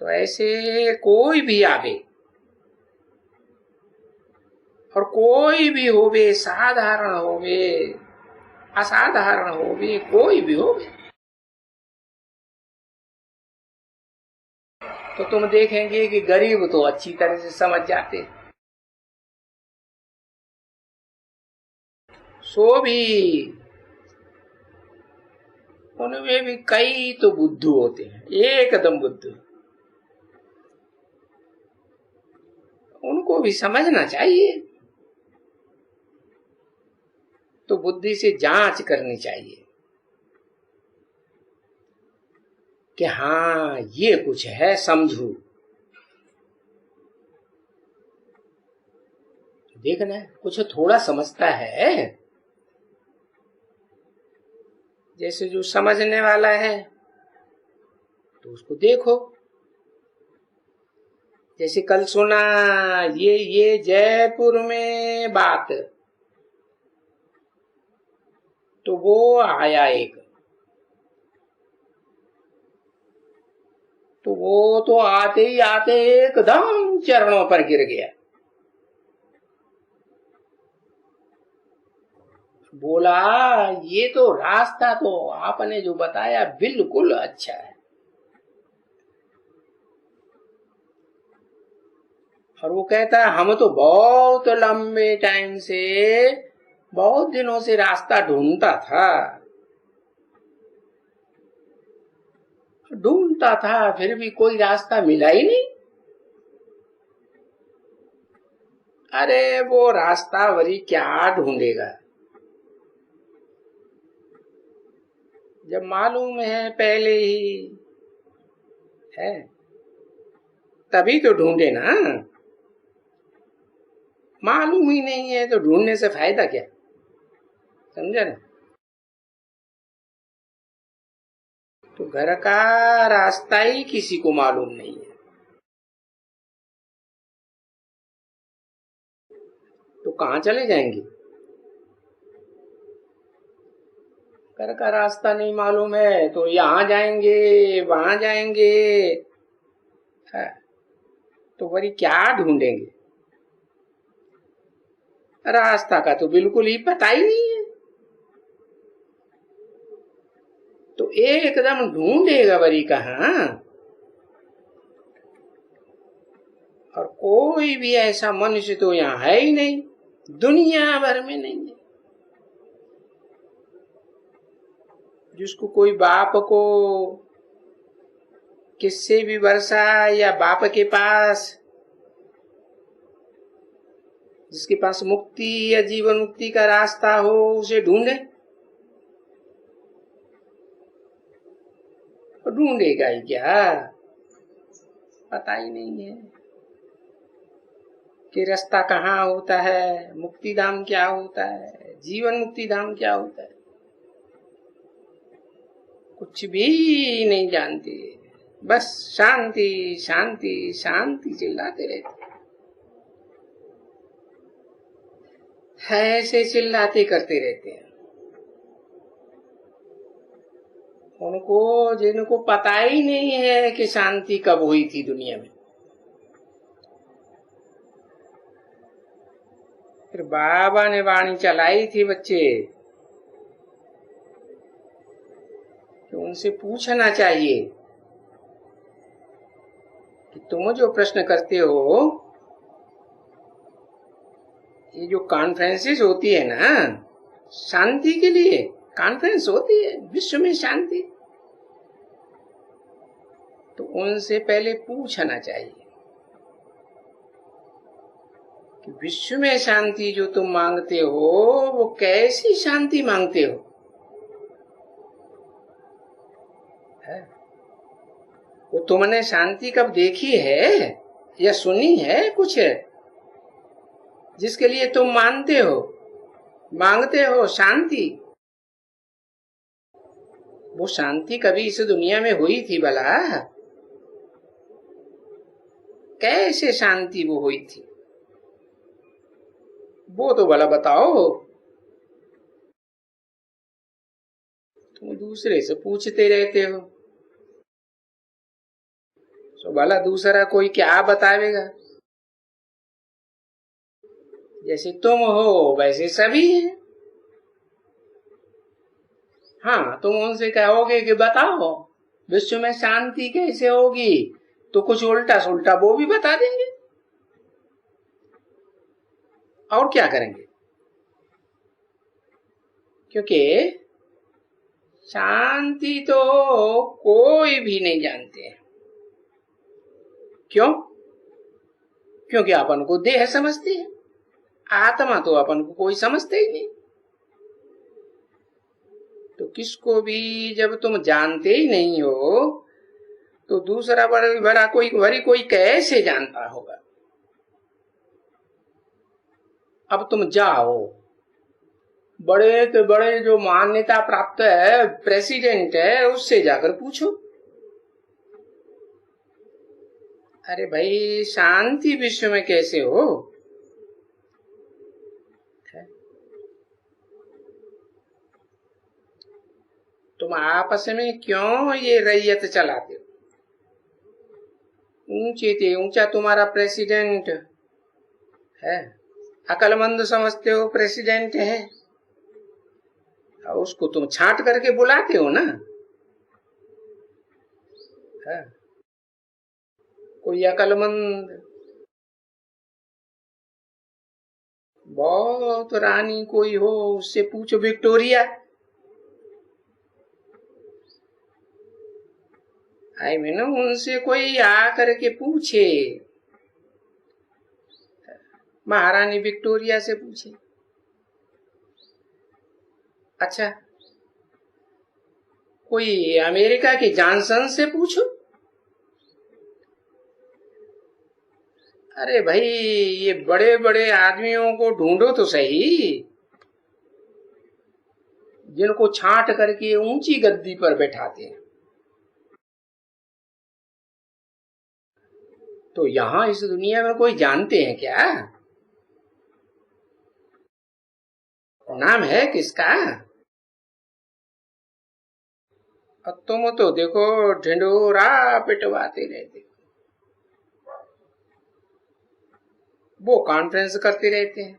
तो ऐसे कोई भी आवे और कोई भी होवे, साधारण होवे असाधारण होवे, कोई भी होवे, तो तुम देखेंगे कि गरीब तो अच्छी तरह से समझ जाते, सो भी उनमें भी कई तो बुद्धू होते हैं, एकदम बुद्धू, उनको भी समझना चाहिए, तो बुद्धि से जांच करनी चाहिए कि हाँ ये कुछ है, समझू, देखना कुछ थोड़ा समझता है, जैसे जो समझने वाला है तो उसको देखो, जैसे कल सुना ये जयपुर में बात, तो वो आया एक, तो वो तो आते ही आते एकदम चरणों पर गिर गया, बोला ये तो रास्ता तो आपने जो बताया बिल्कुल अच्छा है, और वो कहता है हम तो बहुत लंबे टाइम से, बहुत दिनों से रास्ता ढूंढता था, फिर भी कोई रास्ता मिला ही नहीं। अरे वो रास्ता वरी क्या ढूंढेगा, जब मालूम है पहले ही है तभी तो ढूंढे ना, मालूम ही नहीं है तो ढूंढने से फायदा क्या, समझा ना। तो घर का रास्ता ही किसी को मालूम नहीं है, तो कहां चले जाएंगे, घर का रास्ता नहीं मालूम है तो यहां जाएंगे वहां जाएंगे, है, तो वही क्या ढूंढेंगे, रास्ता का तो बिल्कुल ही पता ही नहीं है, तो एकदम ढूंढेगा वरी कहां, और कोई भी ऐसा मनुष्य तो यहाँ है ही नहीं, दुनिया भर में नहीं है जिसको कोई बाप को किससे भी वर्षा या बाप के पास, जिसके पास मुक्ति या जीवन मुक्ति का रास्ता हो उसे ढूंढे, तो ढूंढेगा ही क्या, पता ही नहीं है कि रास्ता कहाँ होता है, मुक्ति धाम क्या होता है, जीवन मुक्ति धाम क्या होता है, कुछ भी नहीं जानते, बस शांति शांति शांति चिल्लाते रहते हैं, ऐसे चिल्लाते करते रहते हैं, उनको जिनको पता ही नहीं है कि शांति कब हुई थी दुनिया में। फिर बाबा ने वाणी चलाई थी बच्चे कि उनसे पूछना चाहिए कि तुम जो प्रश्न करते हो, ये जो कॉन्फ्रेंसेस होती है ना शांति के लिए, कॉन्फ्रेंस होती है विश्व में शांति, तो उनसे पहले पूछना चाहिए कि विश्व में शांति जो तुम मांगते हो वो कैसी शांति मांगते हो, है? वो तुमने शांति कब देखी है या सुनी है कुछ है जिसके लिए तुम मांगते हो शांति, वो शांति कभी इस दुनिया में हुई थी भला, कैसे शांति वो हुई थी, वो तो भला बताओ, तुम दूसरे से पूछते रहते हो, तो भला दूसरा कोई क्या बतावेगा? जैसे तुम हो वैसे सभी हैं। हाँ, तुम उनसे कहोगे कि बताओ विश्व में शांति कैसे होगी, तो कुछ उल्टा सुल्टा वो भी बता देंगे। और क्या करेंगे? क्योंकि शांति तो कोई भी नहीं जानते। क्यों? क्योंकि अपन को देह समझते हैं, आत्मा तो अपन को कोई समझते ही नहीं। तो किसको भी जब तुम जानते ही नहीं हो तो दूसरा बड़ा कोई कैसे जानता होगा? अब तुम जाओ, बड़े के बड़े जो मान्यता प्राप्त है प्रेसिडेंट है, उससे जाकर पूछो, अरे भाई शांति विश्व में कैसे हो? तुम आपस में क्यों ये रैयत चलाते हो? ऊंचे थे ऊंचा तुम्हारा प्रेसिडेंट है, अकलमंद समझते हो प्रेसिडेंट है, और उसको तुम छांट करके बुलाते हो ना। है कोई अकलमंद, बहुत रानी कोई हो उससे पूछो, विक्टोरिया आई मीन उनसे कोई आकर के पूछे, महारानी विक्टोरिया से पूछे। अच्छा, कोई अमेरिका के जॉनसन से पूछो। अरे भाई ये बड़े बड़े आदमियों को ढूंढो तो सही, जिनको छांट करके ऊंची गद्दी पर बैठाते हैं। तो यहां इस दुनिया में कोई जानते हैं क्या? नाम है किसका? और तुम तो देखो ढिंढोरा पिटवाते रहते, वो कॉन्फ्रेंस करते रहते हैं,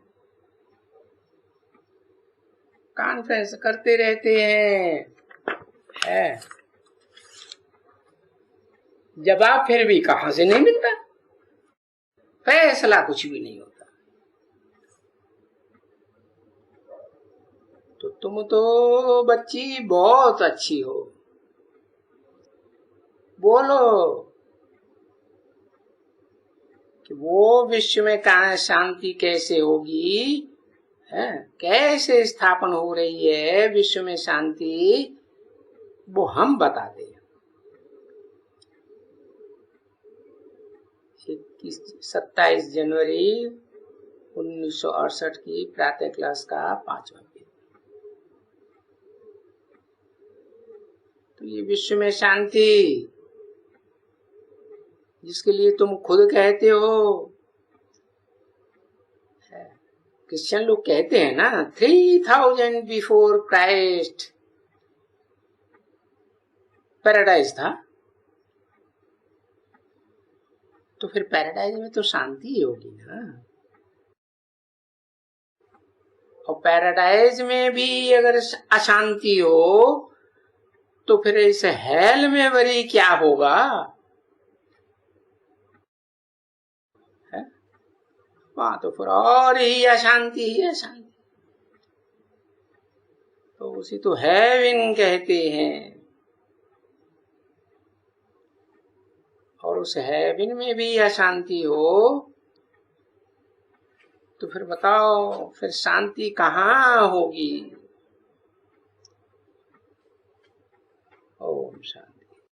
कॉन्फ्रेंस करते रहते हैं, है जवाब फिर भी कहां से नहीं मिलता, फैसला कुछ भी नहीं होता। तो तुम तो बच्ची बहुत अच्छी हो, बोलो कि वो विश्व में कहा शांति कैसे होगी, है कैसे स्थापन हो रही है विश्व में शांति, वो हम बता दें। 27 जनवरी 1968 की प्रातः क्लास का 5वां पेज। तो ये विश्व में शांति जिसके लिए तुम खुद कहते हो, क्रिश्चियन लोग कहते हैं ना 3000 बिफोर क्राइस्ट पैराडाइज था, तो फिर पैराडाइज में तो शांति ही होगी ना। और पैराडाइज में भी अगर अशांति हो तो फिर इस हेल में वरी क्या होगा? वहां तो फिर और ही अशांति ही अशांति। तो उसी तो हेवन कहते हैं, और उस हेवन में भी अशांति हो तो फिर बताओ फिर शांति कहाँ होगी? ओम शांति।